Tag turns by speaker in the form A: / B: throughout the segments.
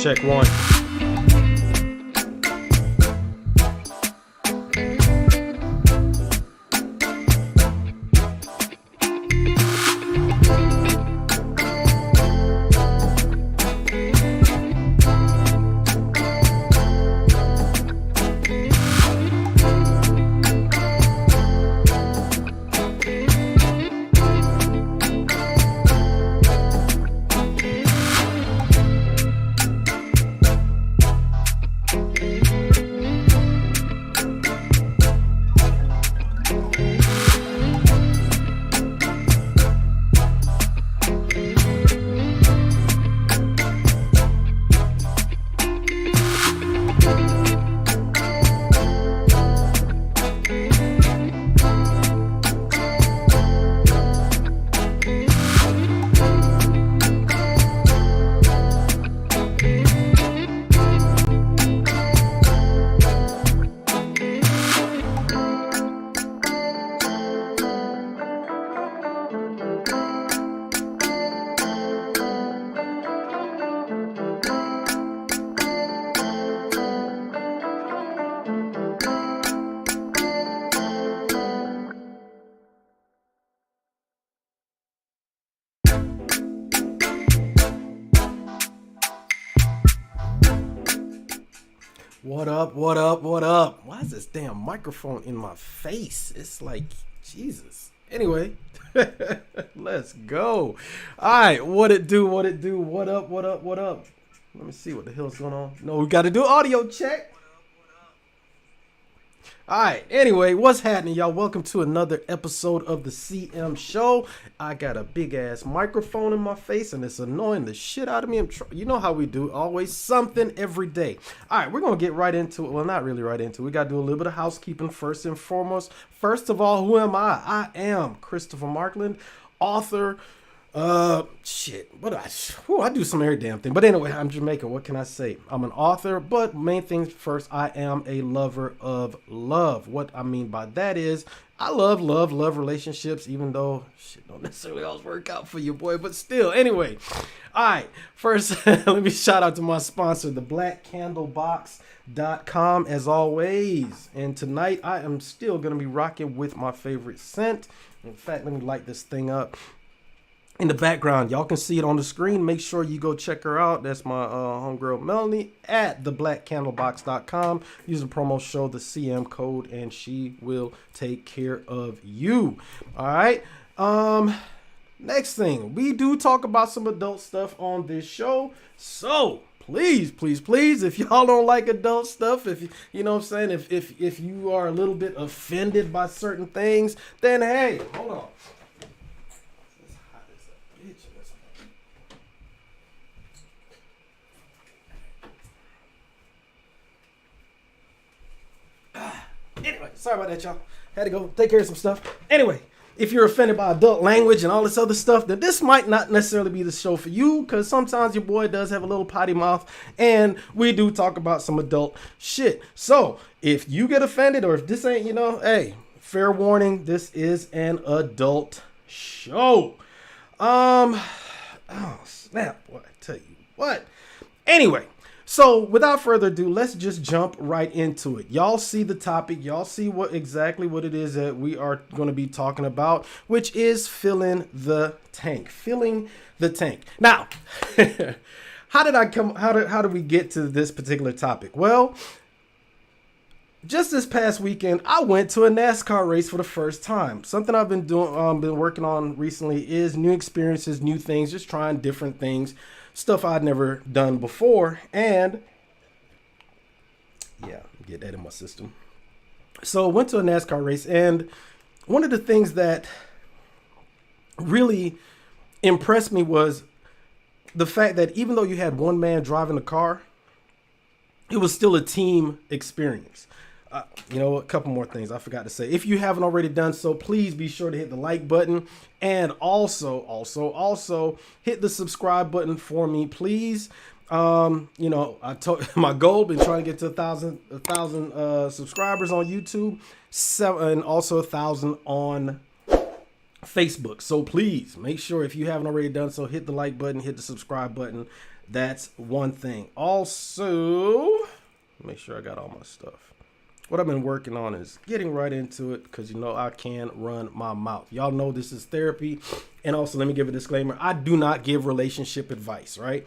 A: Check one. What up, what up, what up? Why is this damn microphone in my face? It's like, Jesus. Anyway, let's go. All right, what it do, what up, what up? Let me see what the hell's going on. No, we got to do audio check. All right, anyway, what's happening, y'all? Welcome to another episode of the CM Show. I got a big-ass microphone in my face, and it's annoying the shit out of me. You know how we do, always something every day. All right, we're going to get right into it. Well, not really right into it. We got to do a little bit of housekeeping first and foremost. First of all, who am I? I am Christopher Markland, author. I do some every damn thing. But anyway, I'm Jamaican. What can I say? I'm an author, but main things first, I am a lover of love. What I mean by that is I love relationships, even though shit don't necessarily always work out for you, boy. But still, anyway. All right. First, let me shout out to my sponsor, the blackcandlebox.com, as always. And tonight, I am still going to be rocking with my favorite scent. In fact, let me light this thing up. In the background, y'all can see it on the screen. Make sure you go check her out. That's my homegirl Melanie at theblackcandlebox.com. Use the promo show, the CM code, and she will take care of you. All right. Next thing, we do talk about some adult stuff on this show. So please, if y'all don't like adult stuff, if you know what I'm saying, if you are a little bit offended by certain things, then hey, hold on. Anyway, sorry about that, y'all. Had to go take care of some stuff. Anyway, if you're offended by adult language and all this other stuff, then this might not necessarily be the show for you, because sometimes your boy does have a little potty mouth, and we do talk about some adult shit. So if you get offended, or if this ain't, hey, fair warning, this is an adult show. Oh snap, boy, I tell you what. Anyway. So without further ado, let's just jump right into it. Y'all see the topic. Y'all see exactly what it is that we are going to be talking about, which is filling the tank. Filling the tank. Now, how did we get to this particular topic? Well, just this past weekend, I went to a NASCAR race for the first time. Something I've been working on recently is new experiences, new things, just trying different things. Stuff I'd never done before, and yeah, get that in my system. So went to a NASCAR race, and one of the things that really impressed me was the fact that even though you had one man driving the car, it was still a team experience. A couple more things I forgot to say. If you haven't already done so, please be sure to hit the like button, and also hit the subscribe button for me, please. I told my goal, been trying to get to 1,000 subscribers on YouTube, and also 1,000 on Facebook. So please make sure, if you haven't already done so, hit the like button, hit the subscribe button. That's one thing. Also, make sure I got all my stuff. What I've been working on is getting right into it because, I can run my mouth. Y'all know this is therapy. And also, let me give a disclaimer. I do not give relationship advice, right?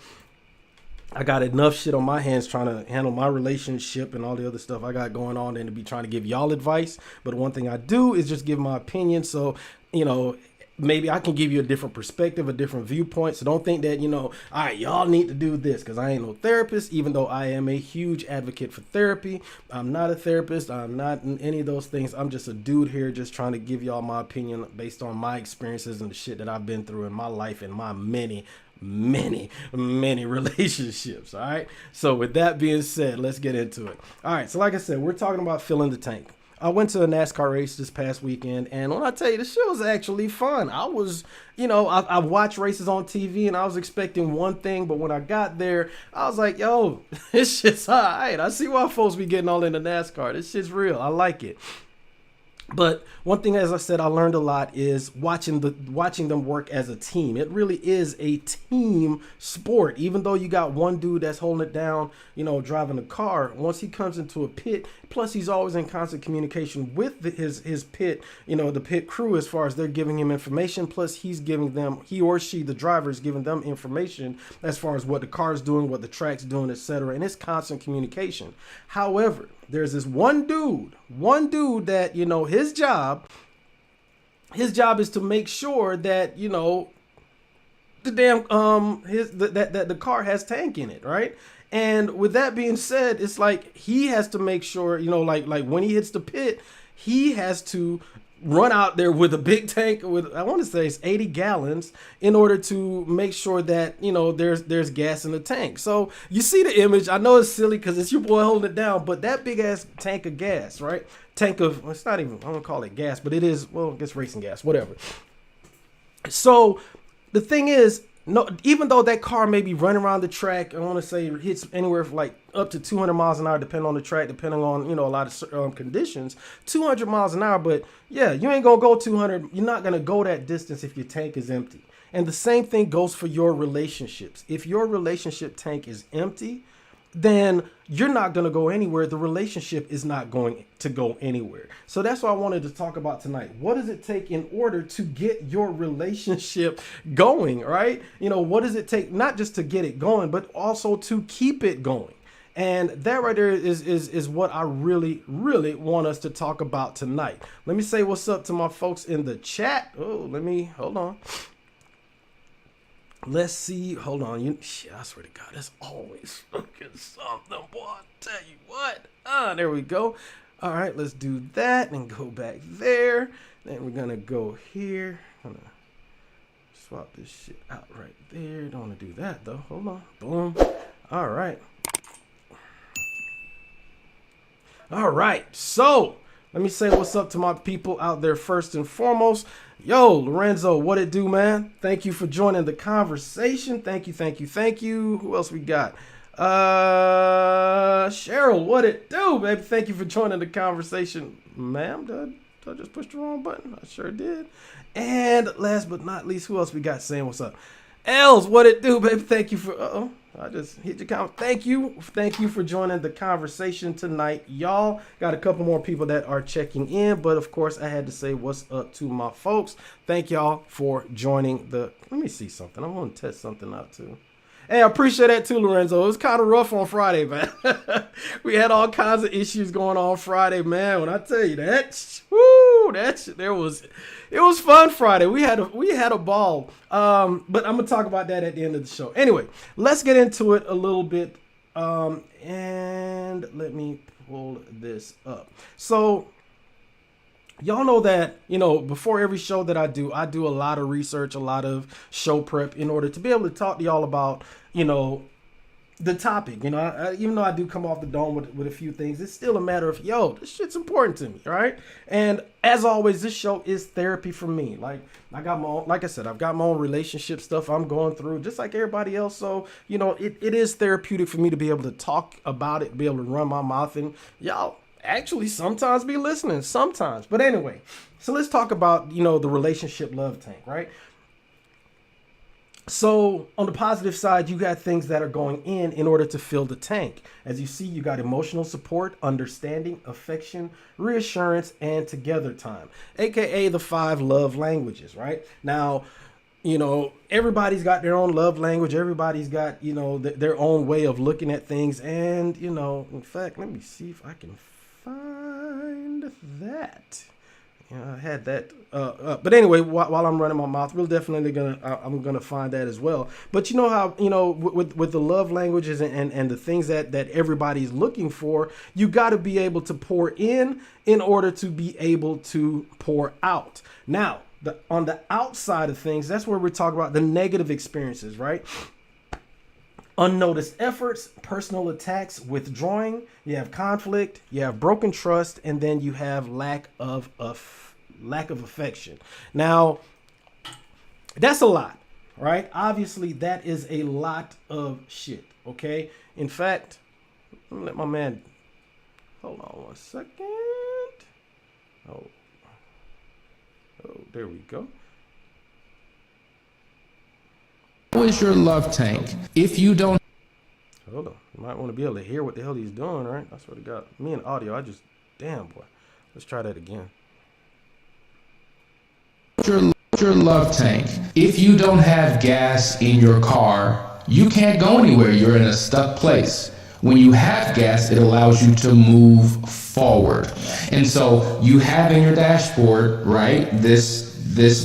A: I got enough shit on my hands trying to handle my relationship and all the other stuff I got going on than to be trying to give y'all advice. But one thing I do is just give my opinion. So, maybe I can give you a different perspective, a different viewpoint. So don't think that, all right, y'all need to do this because I ain't no therapist, even though I am a huge advocate for therapy. I'm not a therapist. I'm not in any of those things. I'm just a dude here just trying to give y'all my opinion based on my experiences and the shit that I've been through in my life and my many relationships. All right. So with that being said, let's get into it. All right. So like I said, we're talking about filling the tank. I went to a NASCAR race this past weekend, and when I tell you, the show was actually fun. I was, I watch races on TV, and I was expecting one thing, but when I got there, I was like, yo, this shit's all right. I see why folks be getting all into NASCAR. This shit's real. I like it. But one thing, as I said, I learned a lot is watching them work as a team. It really is a team sport. Even though you got one dude that's holding it down, driving the car, once he comes into a pit, plus he's always in constant communication with his pit, the pit crew, as far as they're giving him information, plus he's giving them, he or she, the driver, is giving them information as far as what the car's doing, what the track's doing, etc. And it's constant communication. However, there's this one dude that, his job is to make sure that, the damn, that the car has tank in it, right? And with that being said, it's like he has to make sure, like when he hits the pit, he has to run out there with a big tank with, I want to say it's 80 gallons in order to make sure that, there's gas in the tank. So you see the image. I know it's silly because it's your boy holding it down, but that big ass tank of gas, right? It's not even, I don't call it gas, but it is, well, I guess racing gas, whatever. So the thing is, no, even though that car may be running around the track, I want to say it hits anywhere from like up to 200 miles an hour, depending on the track, depending on, a lot of conditions, 200 miles an hour. But yeah, you ain't going to go 200. You're not going to go that distance if your tank is empty. And the same thing goes for your relationships. If your relationship tank is empty, then you're not going to go anywhere. The relationship is not going to go anywhere. So that's what I wanted to talk about tonight. What does it take in order to get your relationship going, right? What does it take not just to get it going, but also to keep it going? And that right there is what I really, really want us to talk about tonight. Let me say what's up to my folks in the chat. Hold on. Let's see. Hold on. I swear to God, that's always fucking something, boy. I tell you what. There we go. All right, let's do that and go back there. Then we're gonna go here. I'm gonna swap this shit out right there. Don't want to do that though. Hold on. Boom. All right. All right. So let me say what's up to my people out there first and foremost. Yo, Lorenzo, what it do, man? Thank you for joining the conversation. Thank you. Who else we got? Cheryl, what it do, baby? Thank you for joining the conversation. Ma'am, did I just push the wrong button? I sure did. And last but not least, who else we got saying what's up? Els, what it do, baby? Thank you for, I just hit your comment. Thank you for joining the conversation tonight. Y'all got a couple more people that are checking in, but of course I had to say what's up to my folks. Thank y'all for joining let me see something. I want to test something out too. Hey, I appreciate that too, Lorenzo. It was kind of rough on Friday, man. We had all kinds of issues going on Friday, man. When I tell you that, it was fun Friday. We had a ball. But I'm gonna talk about that at the end of the show. Anyway, let's get into it a little bit. And let me pull this up. So y'all know that, before every show that I do a lot of research, a lot of show prep in order to be able to talk to y'all about, the topic. Even though I do come off the dome with a few things, it's still a matter of, this shit's important to me, right? And as always, this show is therapy for me. Like I got my own, like I said, I've got my own relationship stuff I'm going through, just like everybody else. So, it is therapeutic for me to be able to talk about it, be able to run my mouth, and y'all actually sometimes be listening sometimes. But anyway, so let's talk about, the relationship love tank, right? So on the positive side, you got things that are going in order to fill the tank. As you see, you got emotional support, understanding, affection, reassurance, and together time, aka the 5 love languages, right? Now, everybody's got their own love language. Everybody's got, their own way of looking at things. And, in fact, let me see if I can find that. I had that, but anyway, while I'm running my mouth, we're definitely I'm gonna find that as well. But you know how, with the love languages and the things that everybody's looking for, you got to be able to pour in order to be able to pour out. Now, on the outside of things, that's where we're talking about the negative experiences, right? Unnoticed efforts, personal attacks, withdrawing, you have conflict, you have broken trust, and then you have lack of affection. Now, that's a lot, right? Obviously, that is a lot of shit, okay? In fact, let me let my man, hold on one second. Oh, there we go.
B: What is your love tank? If you don't...
A: Hold on. You might want to be able to hear what the hell he's doing, right? I swear to God. Me and audio, damn, boy. Let's try that again.
B: Your love tank. If you don't have gas in your car, you can't go anywhere. You're in a stuck place. When you have gas, it allows you to move forward. And so you have in your dashboard, right, this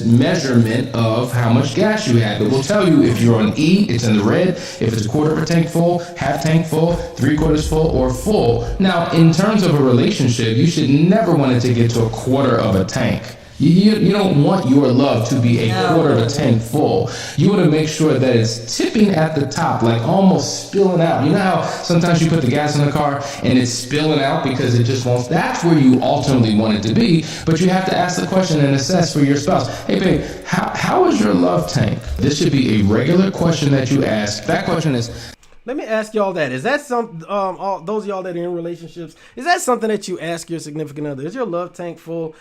B: measurement of how much gas you have. It will tell you if you're on E, it's in the red, if it's a quarter of a tank full, half tank full, 3/4 full, or full. Now, in terms of a relationship, you should never want it to get to a quarter of a tank. You don't want your love to be a quarter of a tank full. You want to make sure that it's tipping at the top, like almost spilling out. You know how sometimes you put the gas in the car and it's spilling out because it just won't. That's where you ultimately want it to be. But you have to ask the question and assess for your spouse. Hey, babe, how is your love tank? This should be a regular question that you ask. That question is...
A: Let me ask y'all that. Is that all those of y'all that are in relationships, is that something that you ask your significant other? Is your love tank full?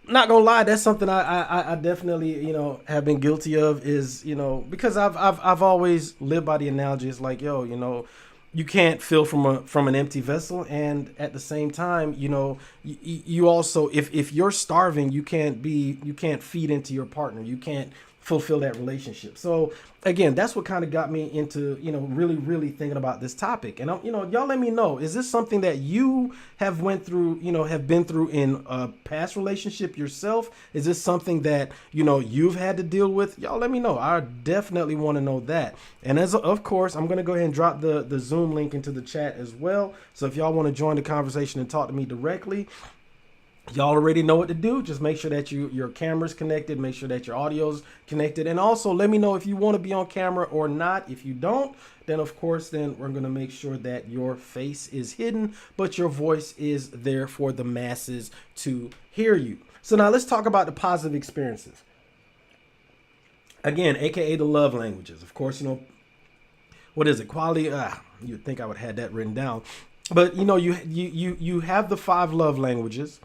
A: Not gonna lie, that's something I definitely have been guilty of. Is because I've always lived by the analogy. It's like, you can't fill from an empty vessel, and at the same time, you also, if you're starving, you can't feed into your partner. You can't fulfill that relationship. So again, that's what kind of got me into, really thinking about this topic. And y'all let me know, is this something that you have have been through in a past relationship yourself? Is this something that, you've had to deal with? Y'all let me know. I definitely want to know that. And of course, I'm going to go ahead and drop the Zoom link into the chat as well. So if y'all want to join the conversation and talk to me directly, y'all already know what to do. Just make sure that your camera's connected. Make sure that your audio's connected. And also let me know if you want to be on camera or not. If you don't, then of course, we're going to make sure that your face is hidden, but your voice is there for the masses to hear you. So now let's talk about the positive experiences. Again, AKA the love languages. Of course, what is it? Quality. You'd think I would have that written down. But, you have the 5 love languages.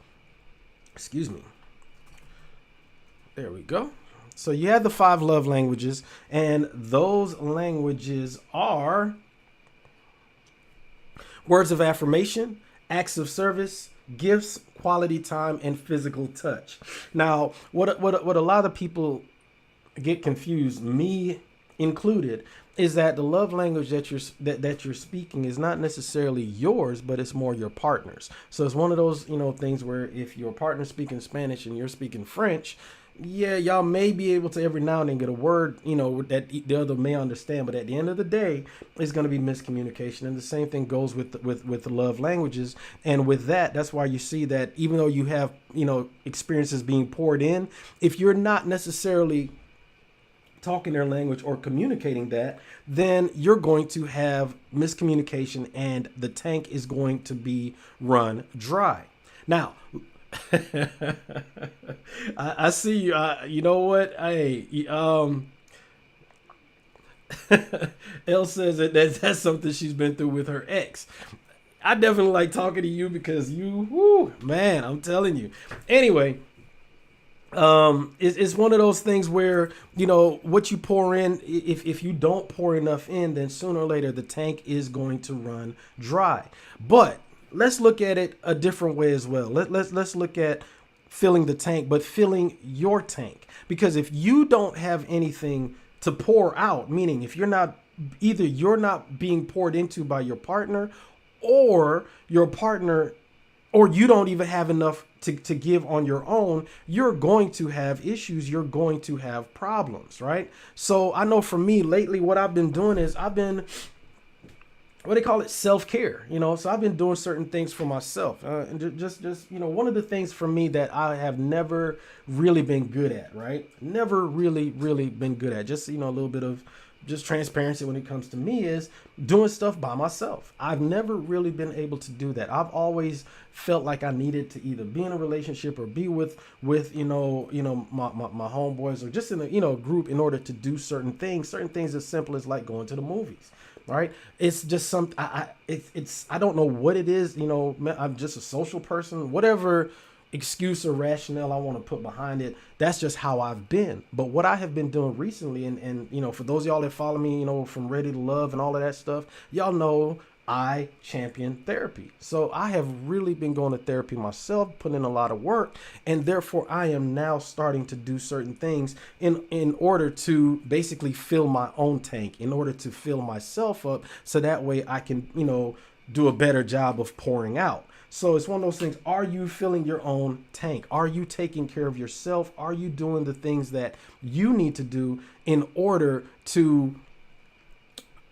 A: Excuse me. There we go. So you have the 5 love languages, and those languages are words of affirmation, acts of service, gifts, quality time, and physical touch. Now, what a lot of people get confused, me included, is that the love language that you're speaking is not necessarily yours, but it's more your partner's. So it's one of those, things where if your partner's speaking Spanish and you're speaking French, yeah, y'all may be able to every now and then get a word, that the other may understand, but at the end of the day, it's going to be miscommunication. And the same thing goes with the love languages. And with that's why you see that even though you have, experiences being poured in, if you're not necessarily talking their language or communicating that, then you're going to have miscommunication and the tank is going to be run dry. Now, I see you. You know what? Hey, Elle says that's something she's been through with her ex. I definitely like talking to you because man, I'm telling you. Anyway, It's one of those things where, what you pour in, if you don't pour enough in, then sooner or later the tank is going to run dry. But let's look at it a different way as well. Let's look at filling the tank, but filling your tank. Because if you don't have anything to pour out, meaning if you're not being poured into by your partner, or your partner, or you don't even have enough to give on your own, you're going to have issues. You're going to have problems, right? So I know for me lately, what I've been doing is I've been, what they call it, self-care, so I've been doing certain things for myself. And just one of the things for me that I have never really been good at, right? Never really been good at, just, a little bit of just transparency when it comes to me, is doing stuff by myself. I've never really been able to do that. I've always felt like I needed to either be in a relationship or be with my homeboys, or just in a group, in order to do certain things as simple as like going to the movies. Right. It's just something I don't know what it is. I'm just a social person, whatever excuse or rationale I want to put behind it. That's just how I've been. But what I have been doing recently, and for those of y'all that follow me, from Ready to Love and all of that stuff, y'all know I champion therapy. So I have really been going to therapy myself, putting in a lot of work, and therefore I am now starting to do certain things in order to basically fill my own tank, in order to fill myself up, so that way I can, do a better job of pouring out. So it's one of those things. Are you filling your own tank? Are you taking care of yourself? Are you doing the things that you need to do in order to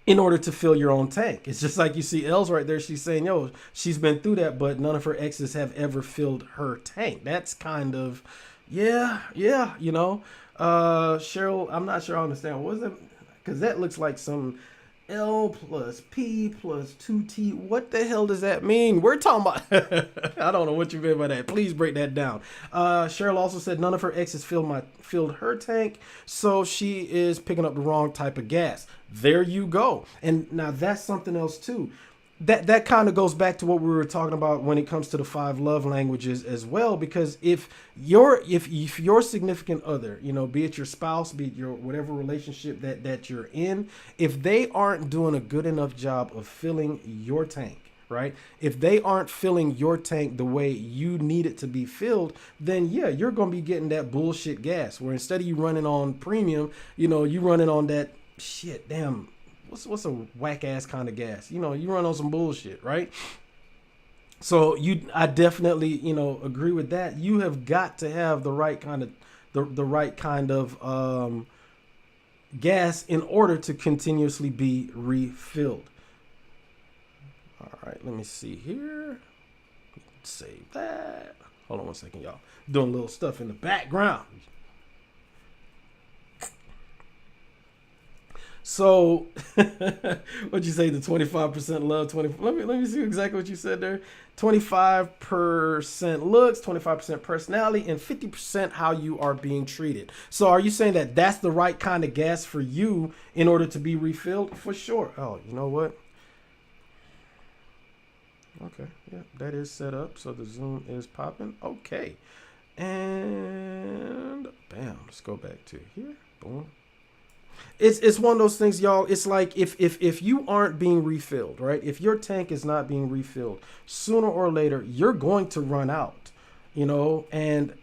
A: fill your own tank? It's just like you see Els right there. She's saying, she's been through that, but none of her exes have ever filled her tank. That's kind of, Cheryl, I'm not sure I understand. What is that? Because that looks like some L plus P plus 2T. What the hell does that mean? We're talking about, I don't know what you mean by that. Please break that down. Cheryl also said none of her exes filled her tank, so she is picking up the wrong type of gas. There you go. And now that's something else too. That kind of goes back to what we were talking about when it comes to the 5 love languages as well, because if your significant other, be it your spouse, be it your whatever relationship that you're in, if they aren't doing a good enough job of filling your tank, right? If they aren't filling your tank the way you need it to be filled, then you're going to be getting that bullshit gas, where instead of you running on premium, you running on that shit, damn, what's a whack ass kind of gas? You run on some bullshit, right? So I definitely, agree with that. You have got to have the right kind of the right kind of gas in order to continuously be refilled. All right, let me see here. Save that. Hold on one second, y'all. Doing little stuff in the background. So, what'd you say? The 25% love, 20. Let me see exactly what you said there. 25% looks, 25% personality, and 50% how you are being treated. So, are you saying that that's the right kind of gas for you in order to be refilled? For sure. Oh, you know what? Okay, yeah, that is set up. So the Zoom is popping. Okay, and bam. Let's go back to here. Boom. It's one of those things, y'all. It's like if you aren't being refilled, right? If your tank is not being refilled, sooner or later you're going to run out, And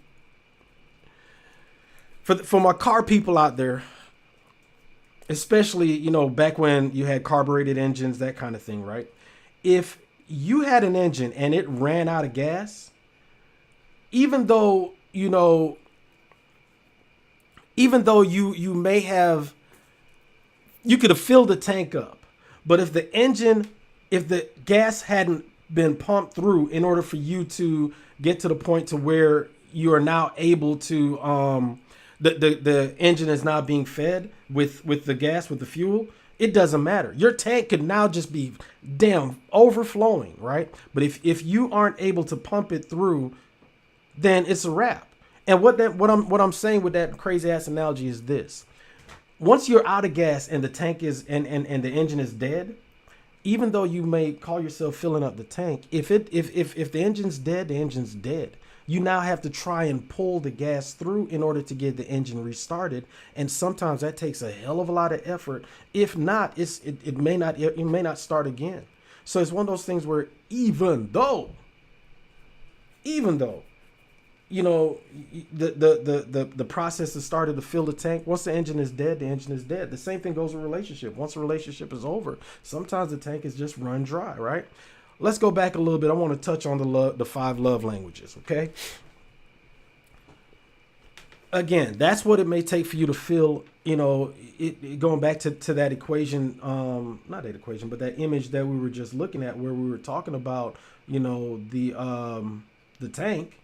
A: for my car people out there, especially back when you had carbureted engines, that kind of thing, right? If you had an engine and it ran out of gas, even though you may have, you could have filled the tank up, but if the gas hadn't been pumped through in order for you to get to the point to where you are now able to, the engine is now being fed with the gas, with the fuel, it doesn't matter. Your tank could now just be damn overflowing, right? But if you aren't able to pump it through, then it's a wrap. And what I'm saying with that crazy ass analogy is this: once you're out of gas and the tank is and the engine is dead, even though you may call yourself filling up the tank, if the engine's dead, the engine's dead. You now have to try and pull the gas through in order to get the engine restarted, and sometimes that takes a hell of a lot of effort. If not, it may not start again. So it's one of those things where even though you know, the process has started to fill the tank. Once the engine is dead, the engine is dead. The same thing goes with relationship. Once a relationship is over, sometimes the tank is just run dry, right? Let's go back a little bit. I want to touch on the 5 love languages, okay? Again, that's what it may take for you to feel, you know, going back to that equation, not that equation, but that image that we were just looking at where we were talking about, you know, the tank.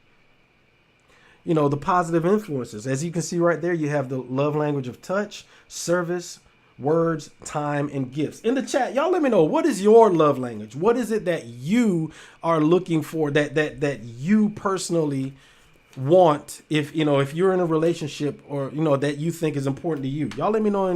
A: You know, the positive influences. As you can see right there, you have the love language of touch, service, words, time, and gifts. In the chat, y'all let me know, what is your love language? What is it that you are looking for, that you personally want, if you know, if you're in a relationship, or you know, that you think is important to you? Y'all let me know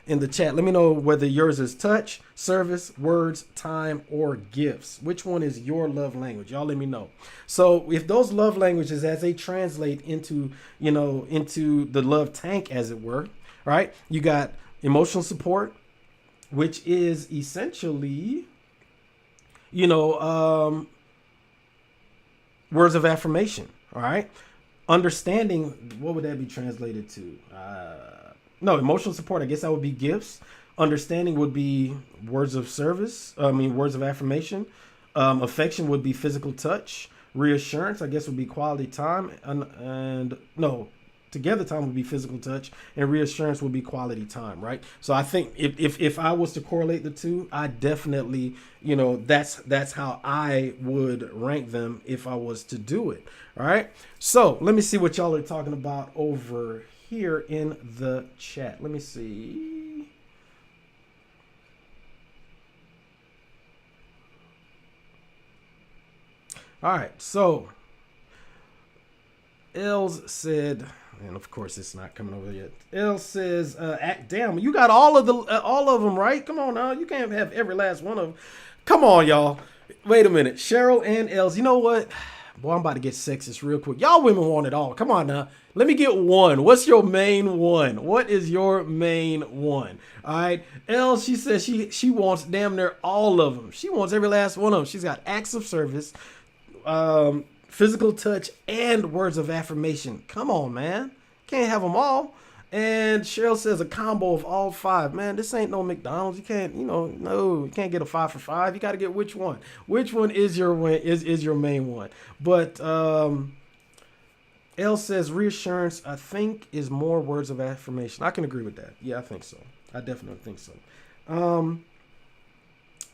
A: in the chat. Let me know whether yours is touch, service, words, time, or gifts. Which one is your love language? Y'all let me know. So if those love languages, as they translate into, you know, into the love tank, as it were, right? You got emotional support, which is essentially, you know, words of affirmation. All right. Understanding, what would that be translated to? No, emotional support, I guess that would be gifts. Understanding would be words of service. Words of affirmation. Affection would be physical touch. Reassurance, I guess, would be quality time. And no, together time would be physical touch, and reassurance would be quality time, right? So I think if I was to correlate the two, I definitely, you know, that's how I would rank them if I was to do it. All right. So let me see what y'all are talking about over here in the chat. Let me see. All right, so Els said, and of course it's not coming over yet. Els says, damn, you got all of them right. Come on now, you can't have every last one of them. Come on, y'all. Wait a minute, Cheryl and Els. You know what? Boy, I'm about to get sexist real quick. Y'all women want it all. Come on now. Let me get one. What's your main one? What is your main one? All right. Elle, she says she wants damn near all of them. She wants every last one of them. She's got acts of service, physical touch, and words of affirmation. Come on, man. Can't have them all. And Cheryl says a combo of all 5. Man, this ain't no McDonald's. You can't, you can't get a 5 for 5. You got to get which one. Which one is your main one? But Elle says reassurance, I think, is more words of affirmation. I can agree with that. Yeah, I think so. I definitely think so.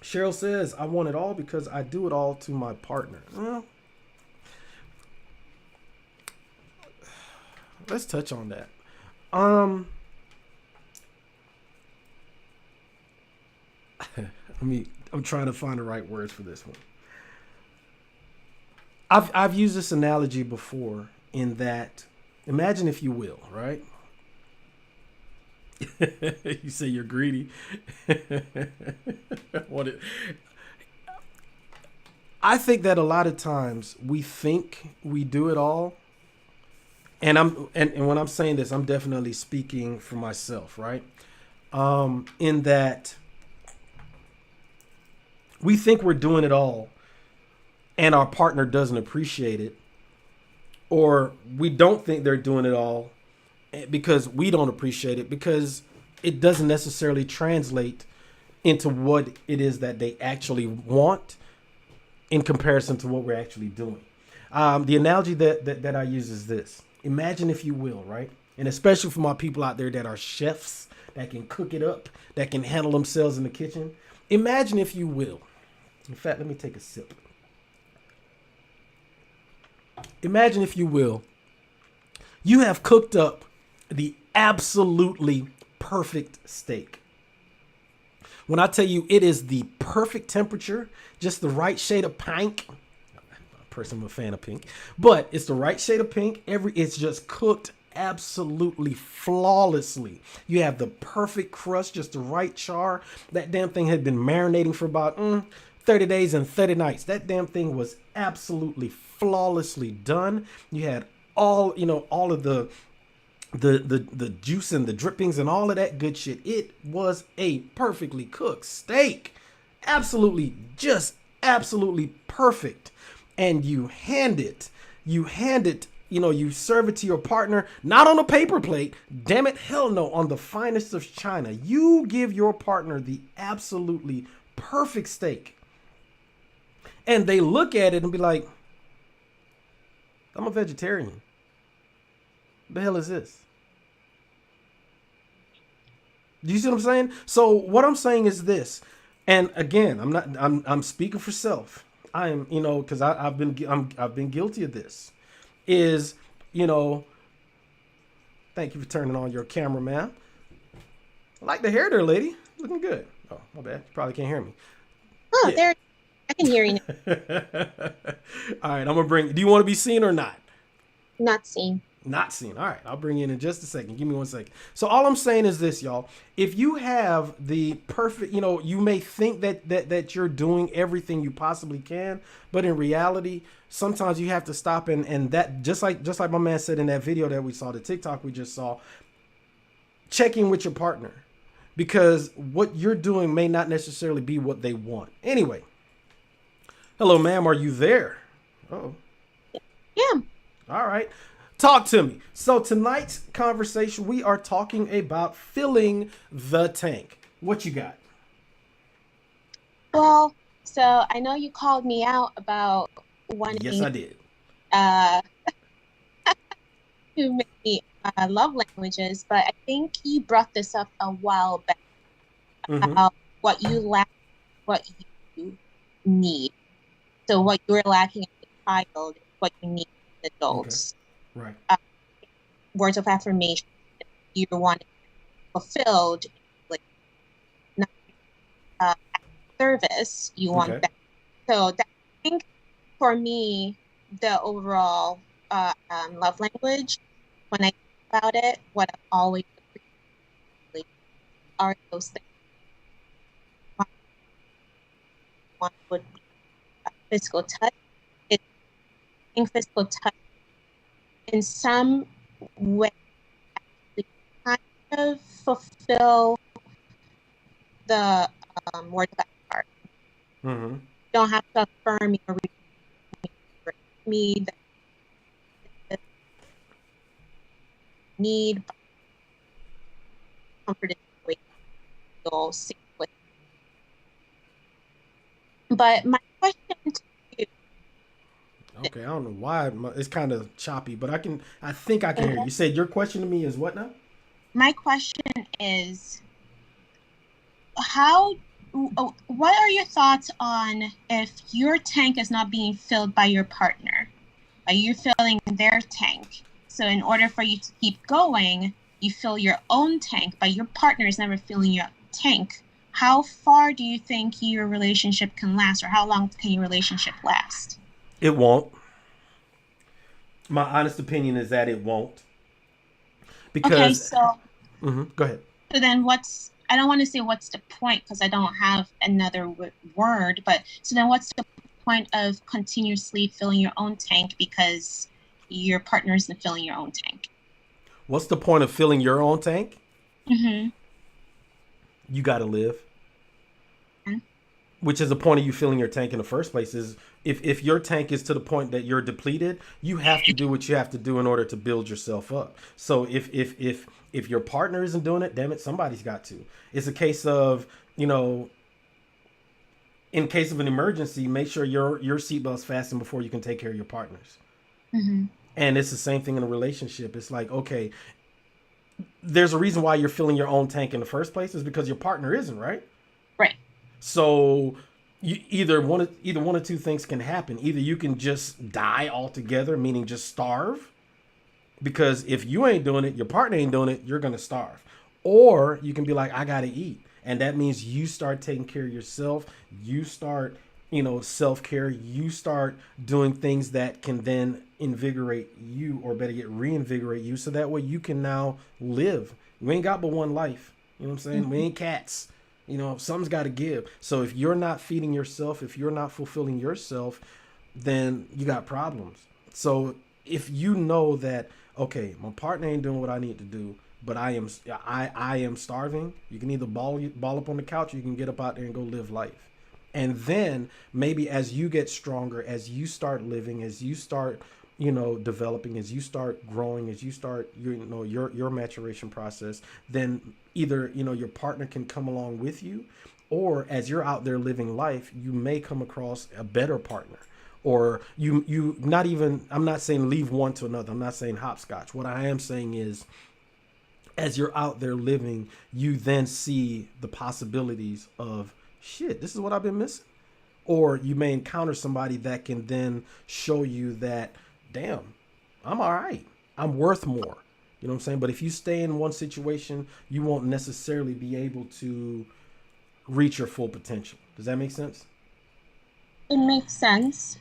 A: Cheryl says, I want it all because I do it all to my partner. Well, let's touch on that. I'm trying to find the right words for this one. I've used this analogy before, in that, imagine, if you will, right? You say you're greedy. I think that a lot of times we think we do it all. And when I'm saying this, I'm definitely speaking for myself, right? In that we think we're doing it all and our partner doesn't appreciate it, or we don't think they're doing it all because we don't appreciate it, because it doesn't necessarily translate into what it is that they actually want in comparison to what we're actually doing. The analogy that I use is this. Imagine, if you will, right? And especially for my people out there that are chefs, that can cook it up, that can handle themselves in the kitchen. Imagine, if you will. In fact, let me take a sip. Imagine, if you will, you have cooked up the absolutely perfect steak. When I tell you it is the perfect temperature, just the right shade of pink. I'm a fan of pink, but it's the right shade of pink. It's just cooked absolutely flawlessly. You have the perfect crust, just the right char. That damn thing had been marinating for about 30 days and 30 nights. That damn thing was absolutely flawlessly done. You had all, all of the juice and the drippings and all of that good shit. It was a perfectly cooked steak. Absolutely, just absolutely perfect. And you serve it to your partner, not on a paper plate. Damn it, hell no, on the finest of china. You give your partner the absolutely perfect steak. And they look at it and be like, I'm a vegetarian. The hell is this? Do you see what I'm saying? So what I'm saying is this, and again, I'm speaking for self. I am, because I've been guilty of this. Is, thank you for turning on your camera, man. I like the hair there, lady. Looking good. Oh, my bad. You probably can't hear me.
C: Oh, yeah. There. I can hear you now.
A: All right, I'm gonna bring. Do you want to be seen or not?
C: Not seen.
A: Not seen. All right, I'll bring you in just a second. Give me 1 second. So all I'm saying is this, y'all. If you have the perfect, you may think that you're doing everything you possibly can, but in reality, sometimes you have to stop and that just like my man said in that video that we saw, the TikTok we just saw, checking with your partner, because what you're doing may not necessarily be what they want. Anyway, hello, ma'am. Are you there? Oh,
C: yeah.
A: All right. Talk to me. So tonight's conversation, we are talking about filling the tank. What you got?
C: Well, so I know you called me out about wanting.
A: Yes, I did.
C: Too many love languages, but I think you brought this up a while back about what you lack, what you need. So what you're lacking as a child, what you need as adults.
A: Okay. Right.
C: Words of affirmation you want fulfilled, like not service you want that. So that, I think for me, the overall love language, when I think about it, what I've always appreciated are those things. One would be physical touch. It's physical touch in some way actually kind of fulfill the word of that part.
A: Mm-hmm.
C: You don't have to affirm your me that need comfort in the way you'll sit with. But my question to you.
A: Okay, I don't know why it's kind of choppy, but I think I can hear you. You said your question to me is what now?
C: My question is, what are your thoughts on if your tank is not being filled by your partner? Are you filling their tank? So in order for you to keep going, you fill your own tank, but your partner is never filling your tank. How far do you think your relationship can last, or how long can your relationship last?
A: It won't. My honest opinion is that it won't. Because
C: okay, so
A: go ahead.
C: So then I don't want to say what's the point because I don't have another word, but so then what's the point of continuously filling your own tank because your partner isn't filling your own tank?
A: What's the point of filling your own tank?
C: Mm-hmm.
A: You got to live. Which is the point of you filling your tank in the first place. Is if your tank is to the point that you're depleted, you have to do what you have to do in order to build yourself up. So if your partner isn't doing it, damn it, somebody's got to. It's a case of, in case of an emergency, make sure your seatbelt's fastened before you can take care of your partners.
C: Mm-hmm. And
A: it's the same thing in a relationship. It's like, okay, there's a reason why you're filling your own tank in the first place is because your partner isn't, right?
C: Right.
A: So you either one of two things can happen. Either you can just die altogether, meaning just starve, because if you ain't doing it, your partner ain't doing it, you're going to starve. Or you can be like, I got to eat. And that means you start taking care of yourself. You start self-care, you start doing things that can then invigorate you, or better yet, reinvigorate you, so that way you can now live. We ain't got but one life. You know what I'm saying? We ain't cats. Something's got to give. So if you're not feeding yourself, if you're not fulfilling yourself, then you got problems. So if you know that, okay, my partner ain't doing what I need to do, but I am starving, you can either ball up on the couch, or you can get up out there and go live life. And then maybe as you get stronger, as you start living, as you start, developing, as you start growing, as you start, your maturation process, then either, your partner can come along with you, or as you're out there living life, you may come across a better partner. Or you not even, I'm not saying leave one to another. I'm not saying hopscotch. What I am saying is, as you're out there living, you then see the possibilities of, shit, this is what I've been missing. Or you may encounter somebody that can then show you that, damn, I'm all right. I'm worth more. You know what I'm saying? But if you stay in one situation, you won't necessarily be able to reach your full potential. Does that make sense?
C: It makes sense.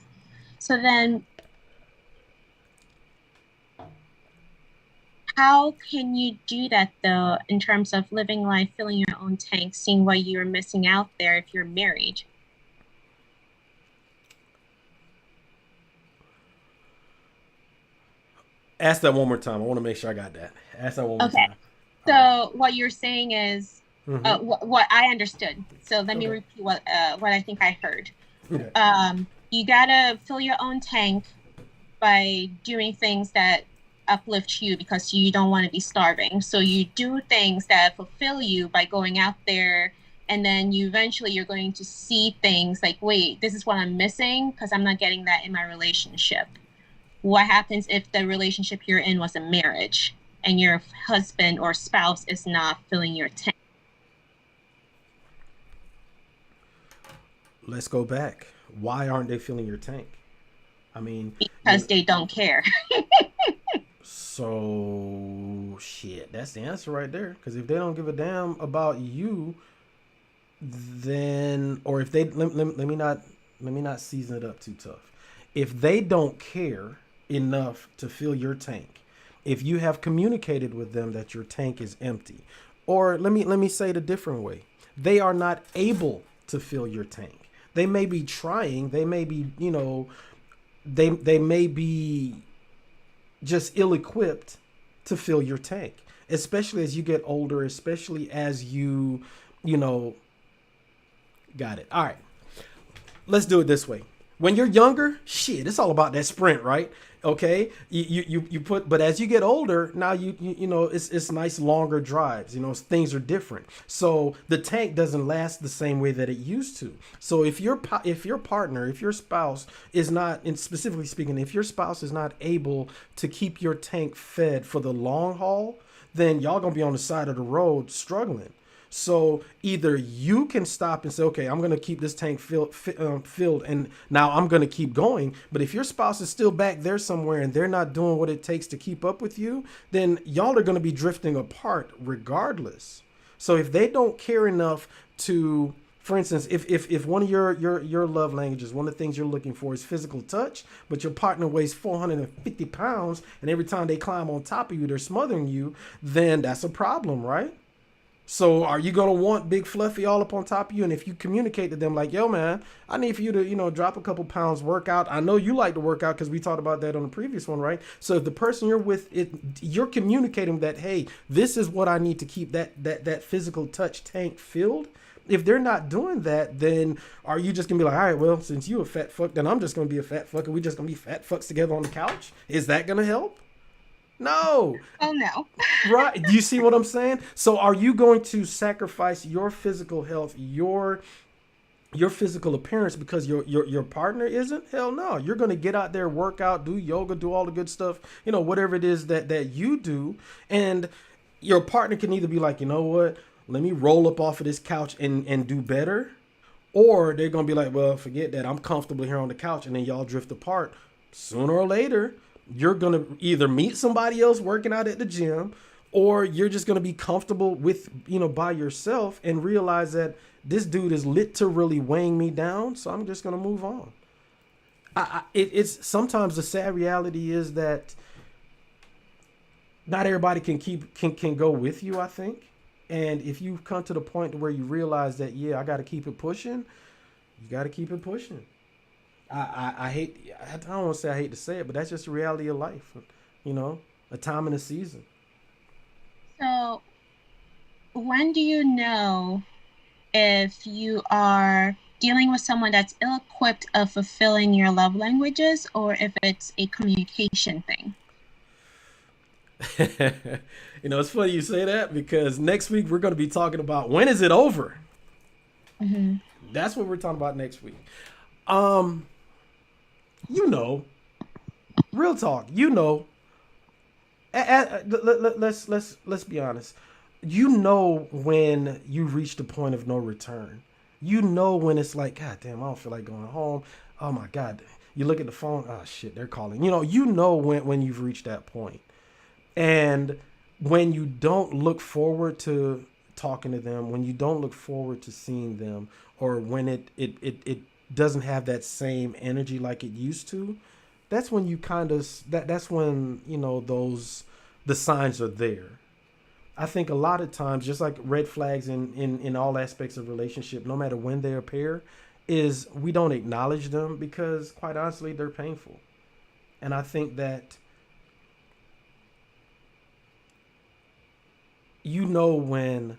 C: So then, how can you do that, though, in terms of living life, filling your own tank, seeing what you're missing out there if you're married?
A: Ask that one more time. I want to make sure I got that. Ask that one more time.
C: So what you're saying is, what I understood. So let me repeat what I think I heard. Okay. You gotta fill your own tank by doing things that uplift you, because you don't want to be starving. So you do things that fulfill you by going out there, and then you're going to see things like, wait, this is what I'm missing because I'm not getting that in my relationship. What happens if the relationship you're in was a marriage and your husband or spouse is not filling your tank?
A: Let's go back. Why aren't they filling your tank? I mean,
C: because they don't care.
A: So shit, that's the answer right there. Because if they don't give a damn about you, then, or if they let me not season it up too tough. If they don't care enough to fill your tank, if you have communicated with them that your tank is empty, or let me say it a different way, they are not able to fill your tank. They may be trying, they may be, they may be just ill-equipped to fill your tank, especially as you get older, especially as you got it. All right, let's do it this way. When you're younger, shit, it's all about that sprint, right? Okay, you put, but as you get older, now it's nice longer drives. Things are different. So the tank doesn't last the same way that it used to. So if your partner, if your spouse is not, and specifically speaking, if your spouse is not able to keep your tank fed for the long haul, then y'all gonna be on the side of the road struggling. So either you can stop and say, okay, I'm going to keep this tank filled, and now I'm going to keep going. But if your spouse is still back there somewhere and they're not doing what it takes to keep up with you, then y'all are going to be drifting apart regardless. So if they don't care enough to, for instance, if one of your love languages, one of the things you're looking for is physical touch, but your partner weighs 450 pounds and every time they climb on top of you, they're smothering you, then that's a problem, right? So are you going to want big fluffy all up on top of you? And if you communicate to them like, yo, man, I need for you to, drop a couple pounds, work out. I know you like to work out because we talked about that on the previous one, right? So if the person you're with, you're communicating that, hey, this is what I need to keep that physical touch tank filled. If they're not doing that, then are you just going to be like, all right, well, since you a fat fuck, then I'm just going to be a fat fuck and we just going to be fat fucks together on the couch? Is that going to help? No.
C: Oh, no.
A: Right. Do you see what I'm saying? So are you going to sacrifice your physical health, your physical appearance because your partner isn't? Hell no. You're going to get out there, work out, do yoga, do all the good stuff, whatever it is that you do. And your partner can either be like, you know what, let me roll up off of this couch and do better. Or they're going to be like, well, forget that. I'm comfortable here on the couch. And then y'all drift apart. Sooner or later, you're going to either meet somebody else working out at the gym, or you're just going to be comfortable with, by yourself and realize that this dude is literally weighing me down. So I'm just going to move on. It's sometimes the sad reality is that not everybody can go with you, I think. And if you come to the point where you realize that, I got to keep it pushing, you got to keep it pushing. I don't want to say I hate to say it, but that's just the reality of life, a time and a season.
C: So when do you know if you are dealing with someone that's ill-equipped of fulfilling your love languages, or if it's a communication thing?
A: It's funny you say that, because next week we're going to be talking about when is it over.
C: Mm-hmm.
A: That's what we're talking about next week. Real talk. Let's be honest. When you reach the point of no return. When it's like, God damn, I don't feel like going home. Oh my God. You look at the phone. Oh shit, they're calling. When you've reached that point. And when you don't look forward to talking to them, when you don't look forward to seeing them, or when it doesn't have that same energy like it used to, that's when you that's when, the signs are there. I think a lot of times, just like red flags in all aspects of relationship, no matter when they appear, is we don't acknowledge them because, quite honestly, they're painful. And I think that when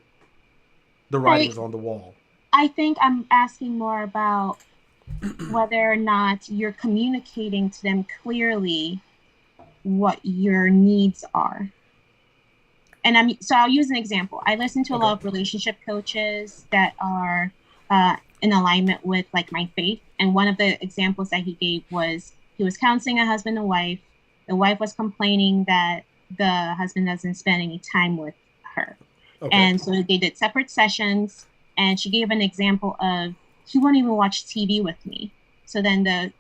A: the writing's on the wall.
C: I think I'm asking more about whether or not you're communicating to them clearly what your needs are. And so I'll use an example. I listen to a lot of relationship coaches that are in alignment with like my faith. And one of the examples that he gave was he was counseling a husband and wife. The wife was complaining that the husband doesn't spend any time with her. Okay. And so they did separate sessions. And she gave an example of, he won't even watch TV with me. So then the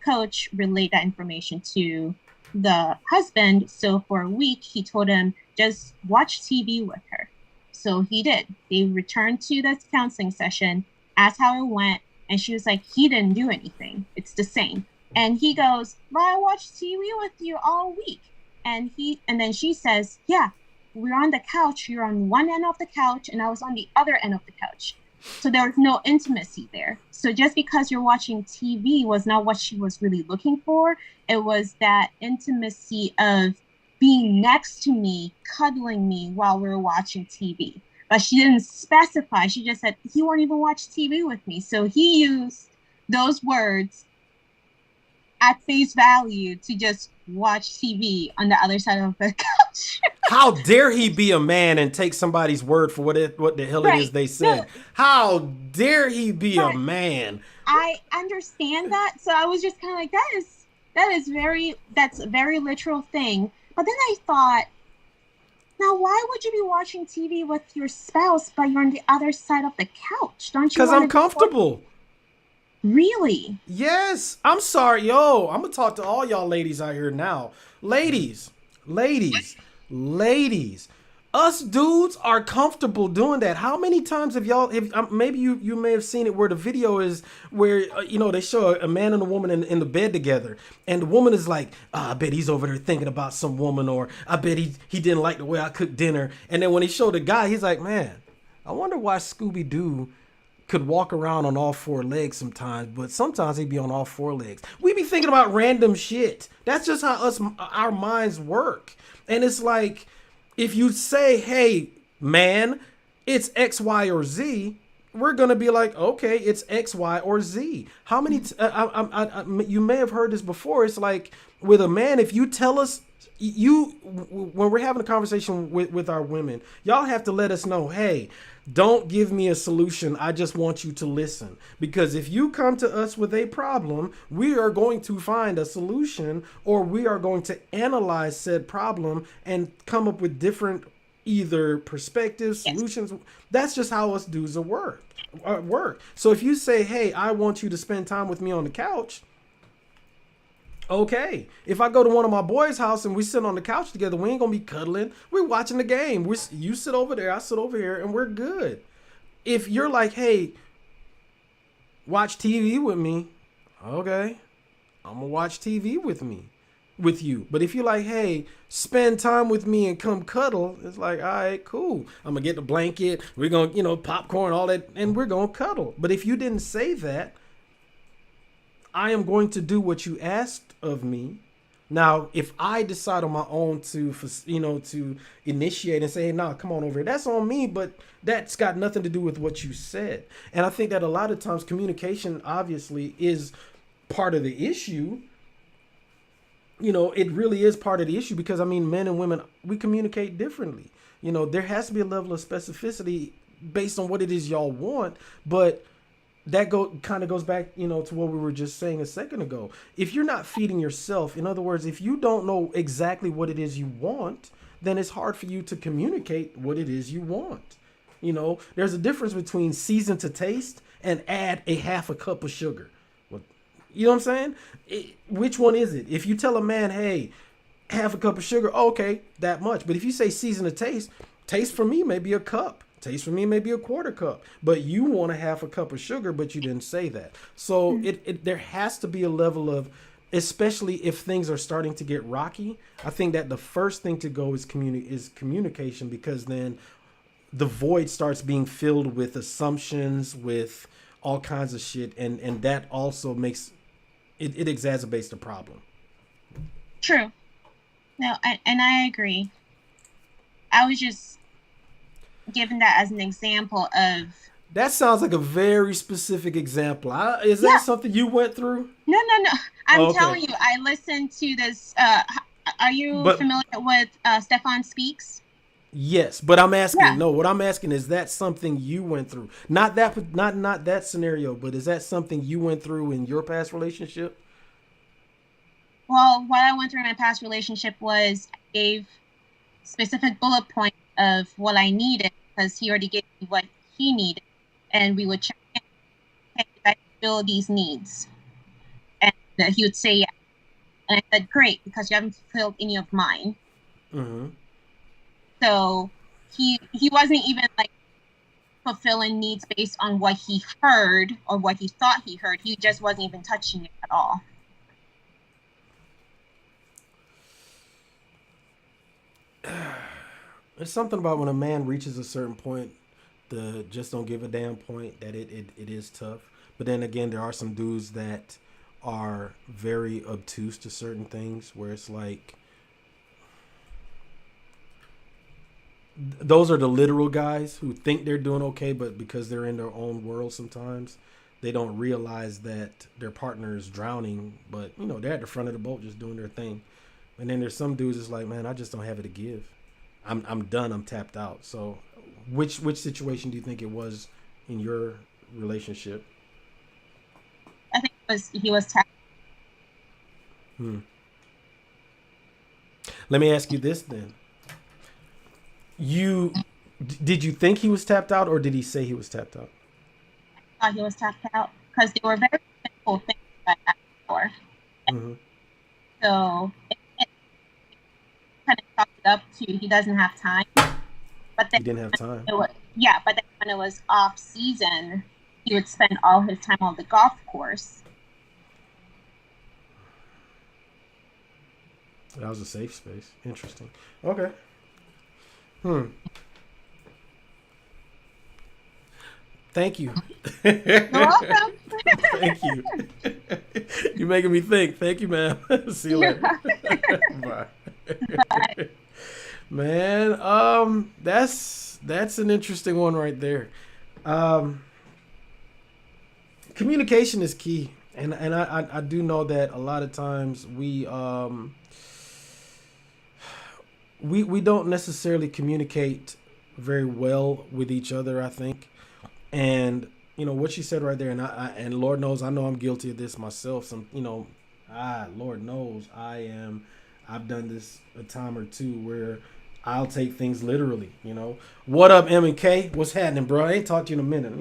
C: coach relayed that information to the husband. So for a week, he told him, just watch TV with her. So he did. They returned to the counseling session, asked how it went, and she was like, he didn't do anything. It's the same. And he goes, but I watched TV with you all week. And then she says, yeah, we're on the couch. You're on one end of the couch, and I was on the other end of the couch. So there was no intimacy there. So just because you're watching TV was not what she was really looking for. It was that intimacy of being next to me, cuddling me while we were watching TV. But she didn't specify. She just said, he won't even watch TV with me. So he used those words at face value to just watch TV on the other side of the couch.
A: How dare he be a man and take somebody's word for what the hell it is they said? No. How dare he be a man?
C: I understand that. So I was just kind of like, that's a very literal thing. But then I thought, now why would you be watching TV with your spouse but you're on the other side of the couch? Don't you?
A: Because I'm comfortable.
C: Really?
A: Yes. I'm sorry, yo. I'm gonna talk to all y'all ladies out here now. Ladies. Us dudes are comfortable doing that. How many times have y'all, maybe you may have seen it where the video is where, they show a man and a woman in the bed together. And the woman is like, I bet he's over there thinking about some woman, or I bet he didn't like the way I cooked dinner. And then when he showed the guy, he's like, man, I wonder why Scooby-Doo could walk around on all four legs sometimes, but sometimes he'd be on all four legs. We be thinking about random shit. That's just how our minds work. And it's like, if you say, hey, man, it's X, Y, or Z, we're going to be like, okay, it's X, Y, or Z. How many, you may have heard this before. It's like with a man, if you tell us, when we're having a conversation with our women, y'all have to let us know, hey, don't give me a solution. I just want you to listen. Because if you come to us with a problem, we are going to find a solution, or we are going to analyze said problem and come up with different either perspectives, solutions. Yes. That's just how us dudes work. So if you say, hey, I want you to spend time with me on the couch, Okay, if I go to one of my boys' house and we sit on the couch together, we ain't gonna be cuddling. We're watching the game. You sit over there, I sit over here, and we're good. If you're like, hey, watch TV with me, okay, I'm gonna watch TV with you. But if you're like, hey, spend time with me and come cuddle, it's like, all right, cool. I'm gonna get the blanket. We're gonna, popcorn, all that, and we're gonna cuddle. But if you didn't say that, I am going to do what you asked of me. Now, if I decide on my own to initiate and say, hey, nah, come on over here, that's on me, but that's got nothing to do with what you said. And I think that a lot of times communication obviously is part of the issue. It really is part of the issue because, I mean, men and women, we communicate differently. There has to be a level of specificity based on what it is y'all want, but that kind of goes back, to what we were just saying a second ago. If you're not feeding yourself, in other words, if you don't know exactly what it is you want, then it's hard for you to communicate what it is you want. There's a difference between season to taste and add a half a cup of sugar. You know what I'm saying? Which one is it? If you tell a man, hey, half a cup of sugar, okay, that much. But if you say season to taste for me may be a cup. Taste for me may be a quarter cup. But you want a half a cup of sugar, but you didn't say that. So there has to be a level of, especially if things are starting to get rocky, I think that the first thing to go is communication, because then the void starts being filled with assumptions, with all kinds of shit, and that also makes it exacerbates the problem.
C: True. No, and I agree. I was just giving that as an example of.
A: That sounds like a very specific example. Is that something you went through?
C: No. I'm telling you, I listened to this. Are you familiar with Stefan Speaks?
A: Yes, but I'm asking. Yeah. No, what I'm asking is that something you went through? Not that scenario, but is that something you went through in your past relationship?
C: Well, what I went through in my past relationship was I gave specific bullet points of what I needed because he already gave me what he needed, and we would check in. Hey, did I fulfill these needs? And he would say yes, and I said great because you haven't fulfilled any of mine.
A: Mm-hmm.
C: So he wasn't even like fulfilling needs based on what he heard or what he thought he heard. He just wasn't even touching it at all.
A: There's something about when a man reaches a certain point, the just don't give a damn point, that it is tough. But then again, there are some dudes that are very obtuse to certain things where it's like, those are the literal guys who think they're doing okay, but because they're in their own world sometimes, they don't realize that their partner is drowning, but they're at the front of the boat just doing their thing. And then there's some dudes that's like, man, I just don't have it to give. I'm done. I'm tapped out. So which situation do you think it was in your relationship?
C: I think he was tapped.
A: Let me ask you this then. Did you think he was tapped out, or did he say he was tapped out?
C: I thought he was tapped out because they were very simple things that I asked for.
A: Mm-hmm.
C: So it kind of chalked it up to he doesn't have time. But then
A: he didn't have time.
C: But then when it was off season, he would spend all his time on the golf course.
A: That was a safe space. Interesting. Okay. Thank you.
C: You're welcome.
A: Thank you. You're making me think. Thank you, ma'am. See you later. Bye.
C: Bye.
A: Man, that's an interesting one right there. Communication is key, and I do know that a lot of times we don't necessarily communicate very well with each other, I think. And what you said right there, and Lord knows I know I'm guilty of this myself. Lord knows I've done this a time or two where I'll take things literally. What up, M and K? What's happening, bro? I ain't talked to you in a minute.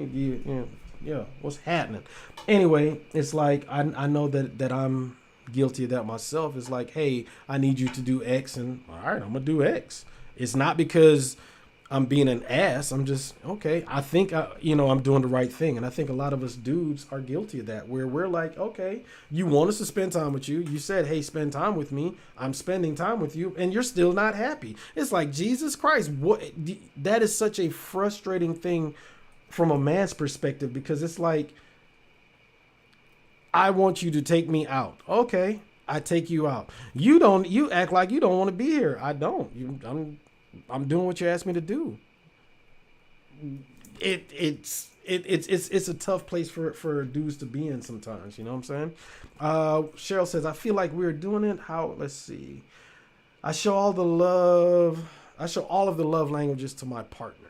A: Yeah, what's happening? Anyway, it's like I know that I'm guilty of that myself. It's like, hey, I need you to do X, and all right, I'm gonna do X. It's not because I'm being an ass. I'm just, okay, I think I'm doing the right thing. And I think a lot of us dudes are guilty of that, where we're like, okay, you want us to spend time with you. You said, hey, spend time with me. I'm spending time with you, and you're still not happy. It's like, Jesus Christ, that is such a frustrating thing from a man's perspective, because it's like, I want you to take me out. Okay, I take you out. You act like you don't want to be here. I don't. I'm doing what you asked me to do. It's a tough place for dudes to be in sometimes. You know what I'm saying? Cheryl says, I feel like we're doing it. How? Let's see. I show all of the love languages to my partner.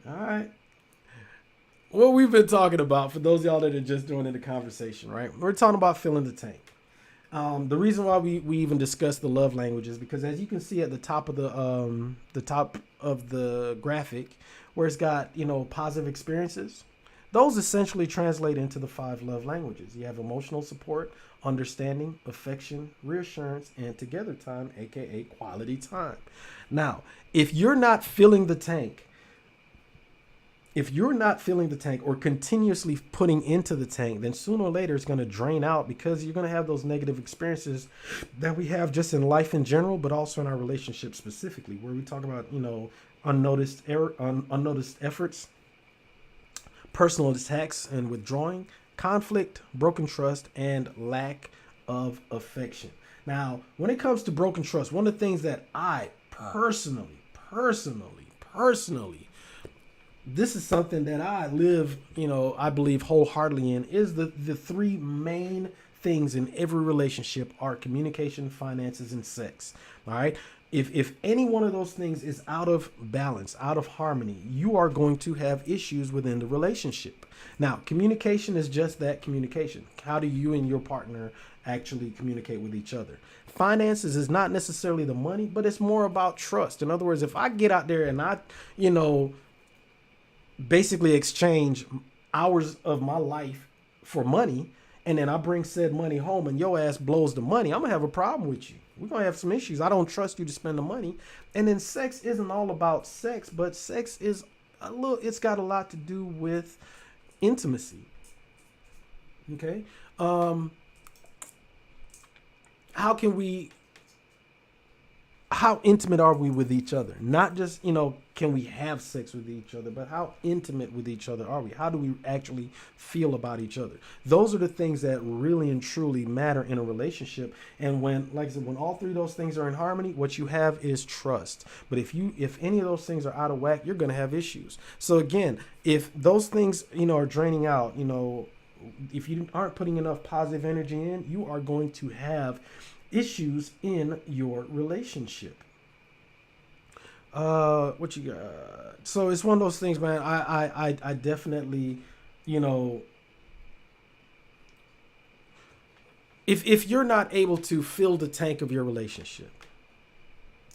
A: All right. What we've been talking about, for those of y'all that are just joining the conversation, right? We're talking about filling the tank. The reason why we even discuss the love languages, because as you can see at the top of the graphic, where it's got, positive experiences, those essentially translate into the 5 love languages. You have emotional support, understanding, affection, reassurance, and together time, aka quality time. Now, if you're not filling the tank, or continuously putting into the tank, then sooner or later it's going to drain out, because you're going to have those negative experiences that we have just in life in general, but also in our relationship specifically, where we talk about, unnoticed efforts, personal attacks and withdrawing, conflict, broken trust, and lack of affection. Now, when it comes to broken trust, one of the things that I personally, this is something that I live, I believe wholeheartedly in, is the 3 main things in every relationship are communication, finances, and sex. All right. If any one of those things is out of balance, out of harmony, you are going to have issues within the relationship. Now, communication is just that, communication. How do you and your partner actually communicate with each other? Finances is not necessarily the money, but it's more about trust. In other words, if I get out there and I, basically exchange hours of my life for money, and then I bring said money home and your ass blows the money, I'm gonna have a problem with you. We're gonna have some issues. I don't trust you to spend the money. And then sex isn't all about sex, but sex is it's got a lot to do with intimacy. Okay. How intimate are we with each other? Not just, can we have sex with each other, but how intimate with each other are we? How do we actually feel about each other? Those are the things that really and truly matter in a relationship. And when, like I said, when all 3 of those things are in harmony, what you have is trust. But if any of those things are out of whack, you're going to have issues. So again, if those things, are draining out, if you aren't putting enough positive energy in, you are going to have issues in your relationship. What you got? So it's one of those things, man. I definitely, if you're not able to fill the tank of your relationship,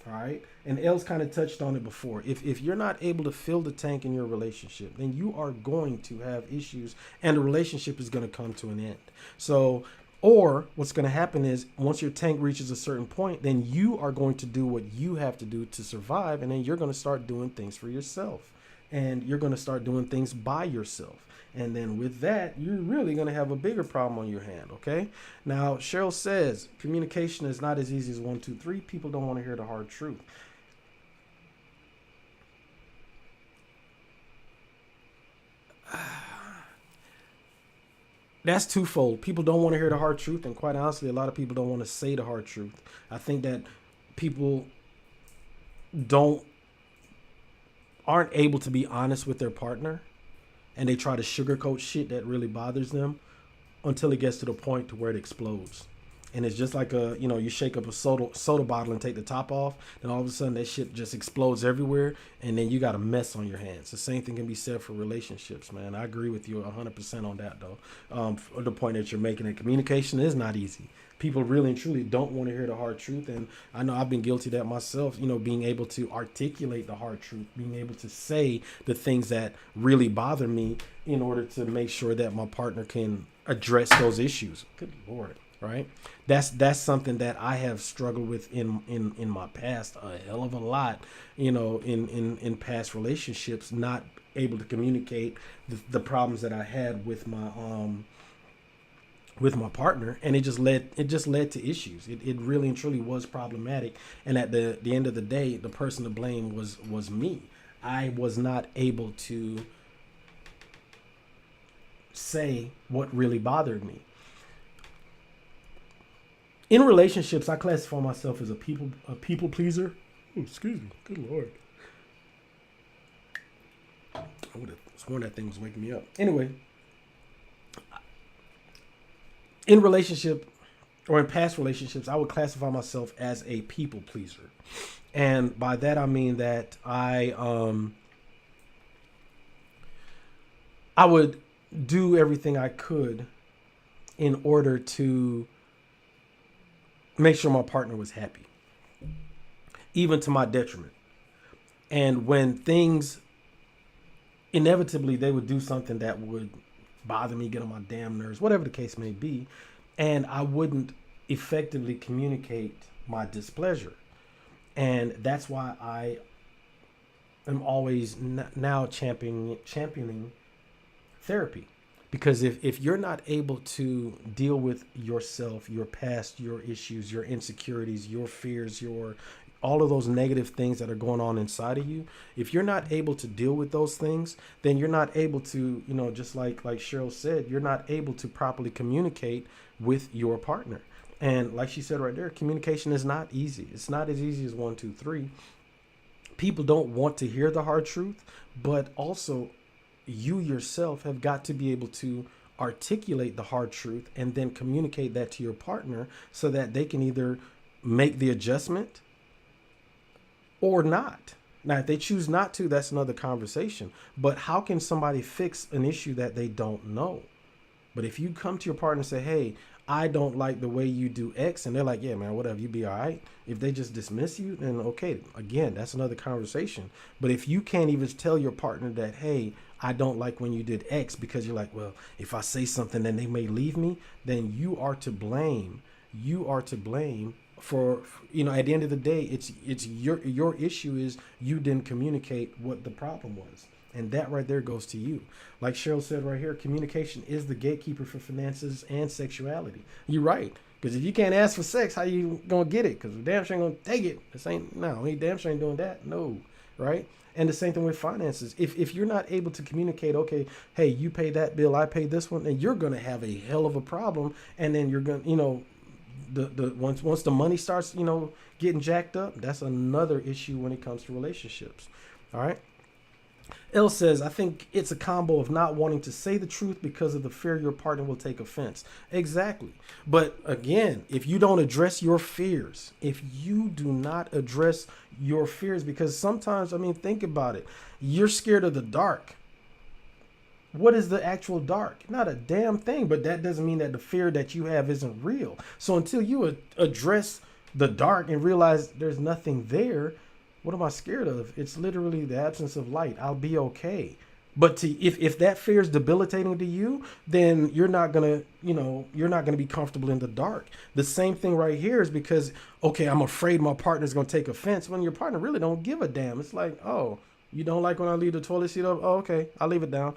A: all right, and Elle's kind of touched on it before. If you're not able to fill the tank in your relationship, then you are going to have issues, and the relationship is going to come to an end. So, or what's going to happen is, once your tank reaches a certain point, then you are going to do what you have to do to survive. And then you're going to start doing things for yourself, and you're going to start doing things by yourself. And then with that, you're really going to have a bigger problem on your hand. Okay. Now, Cheryl says communication is not as easy as 1, 2, 3. People don't want to hear the hard truth. That's twofold. People don't want to hear the hard truth, and quite honestly, a lot of people don't want to say the hard truth. I think that people aren't able to be honest with their partner, and they try to sugarcoat shit that really bothers them until it gets to the point to where it explodes. And it's just like you shake up a soda bottle and take the top off, then all of a sudden that shit just explodes everywhere, and then you got a mess on your hands. The same thing can be said for relationships, man. I agree with you 100% on that, though. For the point that you're making, that communication is not easy. People really and truly don't want to hear the hard truth. And I know I've been guilty of that myself, being able to articulate the hard truth, being able to say the things that really bother me in order to make sure that my partner can address those issues. Good Lord. Right. That's something that I have struggled with in my past a hell of a lot, in past relationships, not able to communicate the problems that I had with my partner, and it just led to issues. It really and truly was problematic. And at the end of the day, the person to blame was me. I was not able to say what really bothered me. In relationships, I classify myself as a people pleaser. Oh, excuse me. Good Lord. I would have sworn that thing was waking me up. Anyway, in relationship or in past relationships, I would classify myself as a people pleaser. And by that, I mean that I would do everything I could in order to make sure my partner was happy, even to my detriment. And when things, inevitably, they would do something that would bother me, get on my damn nerves, whatever the case may be, and I wouldn't effectively communicate my displeasure. And that's why I am always now championing therapy. Because if you're not able to deal with yourself, your past, your issues, your insecurities, your fears, all of those negative things that are going on inside of you, if you're not able to deal with those things, then you're not able to, just like Cheryl said, you're not able to properly communicate with your partner. And like she said right there, communication is not easy. It's not as easy as 1, 2, 3. People don't want to hear the hard truth, but also you yourself have got to be able to articulate the hard truth and then communicate that to your partner so that they can either make the adjustment or not. Now, if they choose not to, that's another conversation. But how can somebody fix an issue that they don't know? But if you come to your partner and say, hey, I don't like the way you do X, and they're like, yeah, man, whatever, you be all right. If they just dismiss you, then okay, again, that's another conversation. But if you can't even tell your partner that, hey, I don't like when you did X, because you're like, well, if I say something, then they may leave me, then you are to blame. You are to blame for at the end of the day, it's your issue is you didn't communicate what the problem was. And that right there goes to you. Like Cheryl said right here, communication is the gatekeeper for finances and sexuality. You're right. Because if you can't ask for sex, how you going to get it? Because damn sure ain't going to take it. He damn sure ain't doing that. No. Right? And the same thing with finances. If you're not able to communicate, okay, hey, you pay that bill, I pay this one, then you're going to have a hell of a problem. And then you're going to, once the money starts, getting jacked up, that's another issue when it comes to relationships. All right. L says, I think it's a combo of not wanting to say the truth because of the fear your partner will take offense. Exactly. But again, if you don't address your fears, if you do not address your fears, because sometimes, think about it. You're scared of the dark. What is the actual dark? Not a damn thing, but that doesn't mean that the fear that you have isn't real. So until you address the dark and realize there's nothing there, what am I scared of? It's literally the absence of light. I'll be okay. But if that fear is debilitating to you, then you're not gonna be comfortable in the dark. The same thing right here is because, okay, I'm afraid my partner's gonna take offense when your partner really don't give a damn. It's like, oh, you don't like when I leave the toilet seat up? Oh, okay, I'll leave it down.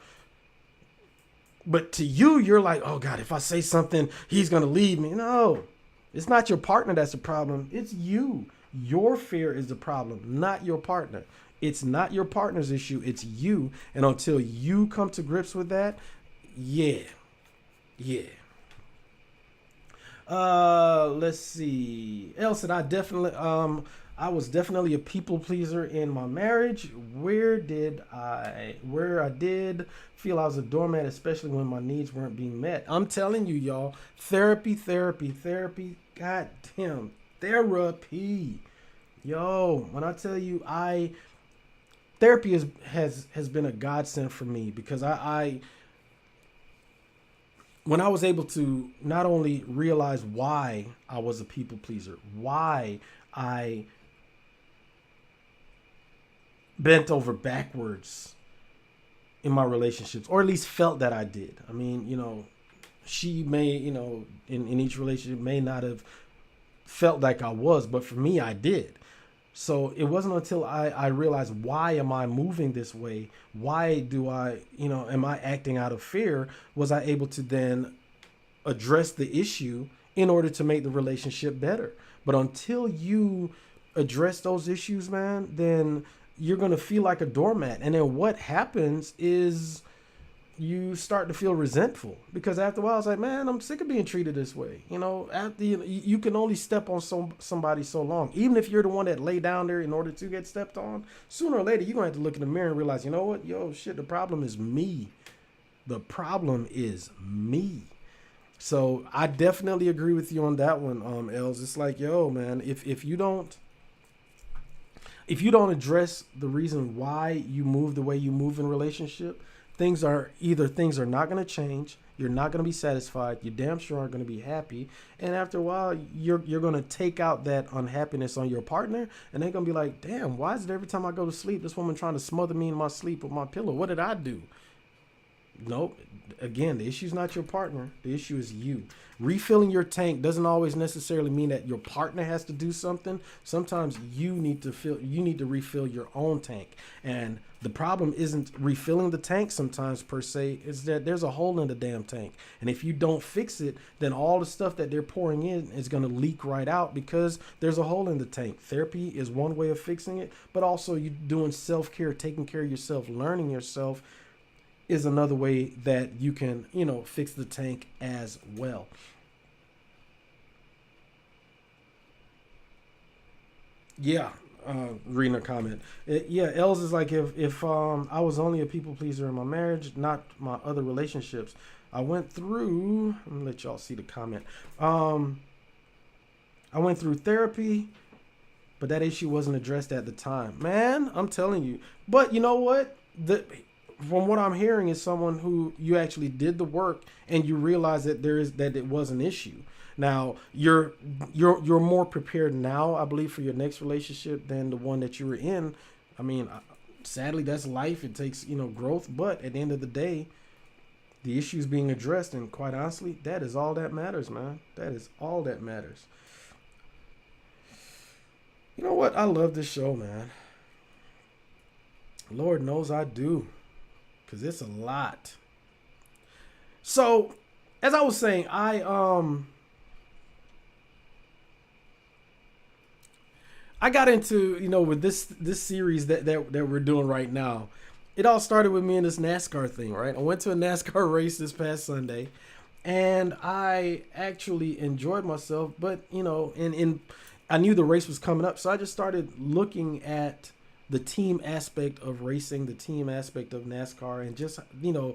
A: But to you, you're like, oh God, if I say something, he's gonna leave me. No, it's not your partner that's the problem. It's you. Your fear is the problem, not your partner. It's not your partner's issue. It's you. And until you come to grips with that, yeah. Let's see. Elle said, I was definitely a people pleaser in my marriage. Where I did feel I was a doormat, especially when my needs weren't being met. I'm telling you, y'all, therapy. God damn. Therapy. Yo, when I tell you, therapy has been a godsend for me, because when I was able to not only realize why I was a people pleaser, why I bent over backwards in my relationships, or at least felt that I did. I mean, she may, in each relationship may not have felt like I was, but for me, I did. So it wasn't until I realized, why am I moving this way? Why do I, am I acting out of fear? Was I able to then address the issue in order to make the relationship better? But until you address those issues, man, then you're going to feel like a doormat. And then what happens is you start to feel resentful, because after a while it's like, man, I'm sick of being treated this way. After you can only step on somebody so long. Even if you're the one that lay down there in order to get stepped on, sooner or later you're gonna have to look in the mirror and realize, you know what, the problem is me. The problem is me. So I definitely agree with you on that one, Els. It's like, man, if you don't address the reason why you move the way you move in relationship, things are not going to change. You're not going to be satisfied. You damn sure aren't going to be happy. And after a while, you're going to take out that unhappiness on your partner, and they're going to be like, damn, why is it every time I go to sleep, this woman trying to smother me in my sleep with my pillow? What did I do? Nope. Again, the issue is not your partner. The issue is you. Refilling your tank doesn't always necessarily mean that your partner has to do something. Sometimes you need to refill your own tank. And the problem isn't refilling the tank sometimes per se, is that there's a hole in the damn tank. And if you don't fix it, then all the stuff that they're pouring in is going to leak right out because there's a hole in the tank. Therapy is one way of fixing it, but also you doing self-care, taking care of yourself, learning yourself is another way that you can, fix the tank as well. Yeah, reading a comment. Els is like, if I was only a people pleaser in my marriage, not my other relationships. I went through, let me let y'all see the comment. I went through therapy, but that issue wasn't addressed at the time. Man, I'm telling you. But you know what? From what I'm hearing is someone who you actually did the work and you realize that it was an issue. Now you're more prepared now, I believe, for your next relationship than the one that you were in. I mean, sadly, that's life. It takes, growth, but at the end of the day, the issue is being addressed, and quite honestly, that is all that matters, man. That is all that matters. You know what? I love this show, man. Lord knows I do. Because it's a lot. So, as I was saying, I got into, with this series that we're doing right now. It all started with me and this NASCAR thing, right? I went to a NASCAR race this past Sunday, and I actually enjoyed myself. But, I knew the race was coming up, so I just started looking at the team aspect of racing, the team aspect of NASCAR, and just, the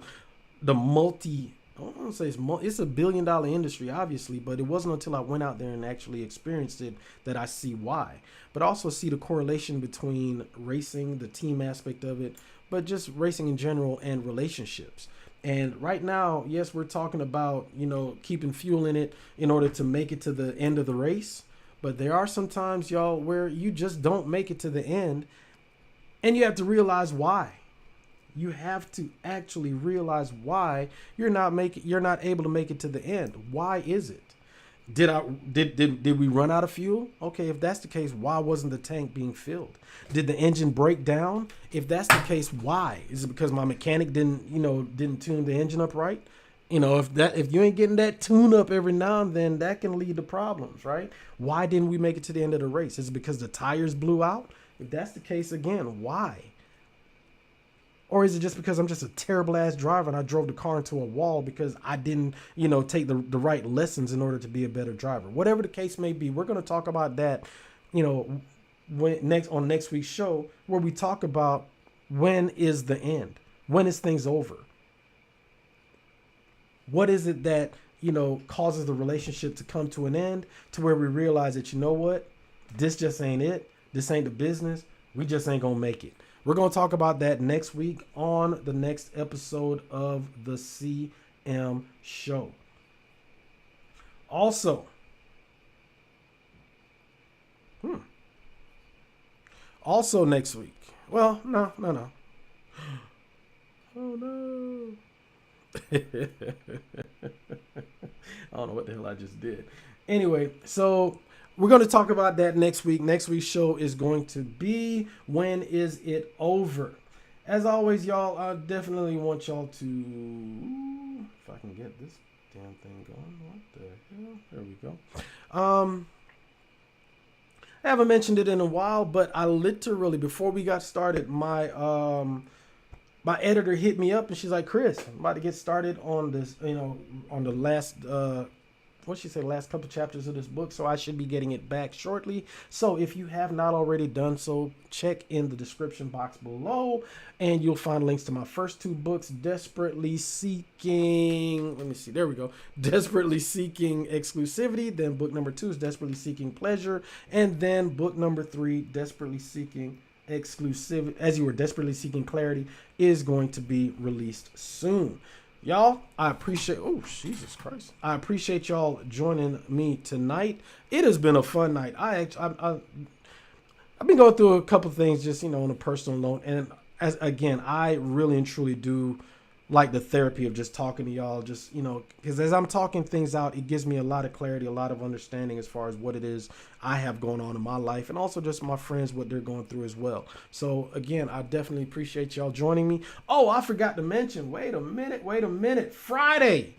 A: I don't want to say it's a $1 billion industry, obviously, but it wasn't until I went out there and actually experienced it that I see why. But also see the correlation between racing, the team aspect of it, but just racing in general and relationships. And right now, yes, we're talking about, keeping fuel in it in order to make it to the end of the race. But there are some times, y'all, where you just don't make it to the end. And you have to realize why. You have to actually realize why you're not able to make it to the end. Why is it? Did we run out of fuel? Okay, if that's the case, why wasn't the tank being filled? Did the engine break down? If that's the case, why? Is it because my mechanic didn't tune the engine up right? If you ain't getting that tune up every now and then, that can lead to problems, right? Why didn't we make it to the end of the race? Is it because the tires blew out? If that's the case, again, why? Or is it just because I'm just a terrible ass driver and I drove the car into a wall because I didn't, take the right lessons in order to be a better driver? Whatever the case may be, we're going to talk about that, on next week's show, where we talk about when is the end? When is things over? What is it that, causes the relationship to come to an end, to where we realize that, what? This just ain't it. This ain't the business. We just ain't going to make it. We're going to talk about that next week on the next episode of the CM Show. Also, also next week. Well, no. Oh no. I don't know what the hell I just did. Anyway, so we're going to talk about that next week. Next week's show is going to be When Is It Over? As always, y'all, I definitely want y'all to, if I can get this damn thing going. What the hell? There we go. I haven't mentioned it in a while, but I literally, before we got started, my editor hit me up and she's like, Chris, I'm about to get started on this, on the last, last couple chapters of this book. So I should be getting it back shortly. So if you have not already done so, check in the description box below and you'll find links to my first two books, Desperately Seeking. Let me see. There we go. Desperately Seeking Exclusivity. Then book number 2 is Desperately Seeking Pleasure. And then book number 3, Desperately Seeking Exclusivity, as you were desperately seeking clarity, is going to be released soon. Y'all, I appreciate, Jesus Christ. I appreciate y'all joining me tonight. It has been a fun night. I've been going through a couple things just, on a personal note. And I really and truly do like the therapy of just talking to y'all, just, because as I'm talking things out, it gives me a lot of clarity, a lot of understanding as far as what it is I have going on in my life, and also just my friends, what they're going through as well. So again, I definitely appreciate y'all joining me. Oh, I forgot to mention, wait a minute. Friday,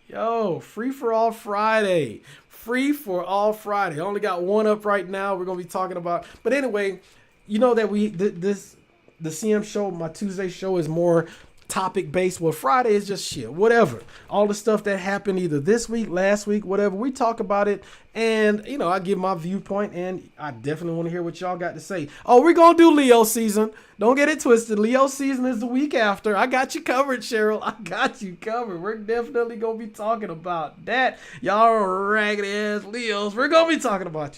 A: yo, Free for All Friday. I only got one up right now. We're going to be talking about, but anyway, that the CM show, my Tuesday show, is more topic based. Well, Friday is just shit, whatever. All the stuff that happened either this week, last week, whatever. We talk about it, and I give my viewpoint, and I definitely want to hear what y'all got to say. Oh, we're gonna do Leo season. Don't get it twisted. Leo season is the week after. I got you covered, Cheryl. I got you covered. We're definitely gonna be talking about that. Y'all raggedy ass Leos. We're gonna be talking about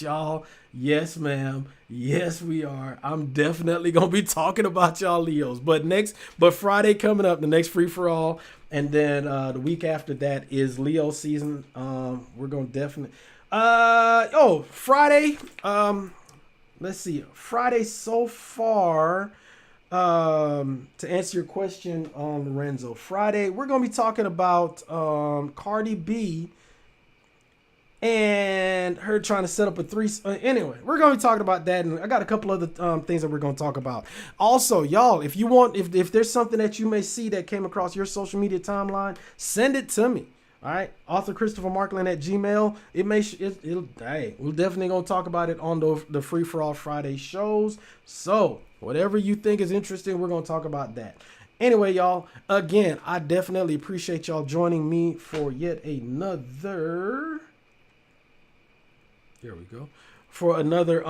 A: y'all. Yes, ma'am. Yes, we are. I'm definitely going to be talking about y'all Leos. But Friday coming up, the next Free for All. And then the week after that is Leo season. We're going to definitely. Friday. Let's see. Friday so far. To answer your question on Lorenzo. Friday, we're going to be talking about Cardi B and her trying to set up a anyway, we're going to be talking about that, and I got a couple other things that we're going to talk about. Also, y'all, if you want, if there's something that you may see that came across your social media timeline, send it to me. All right, author Christopher Markland at Gmail. We're definitely going to talk about it on the Free for All Friday shows. So whatever you think is interesting, we're going to talk about that. Anyway, y'all, again, I definitely appreciate y'all joining me for yet another. There we go. For another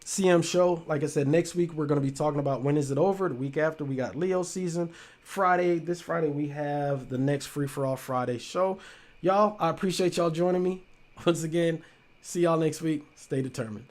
A: CM show. Like I said, next week we're going to be talking about When Is It Over? The week after we got Leo season. This Friday we have the next Free for All Friday show. Y'all, I appreciate y'all joining me. Once again, see y'all next week. Stay determined.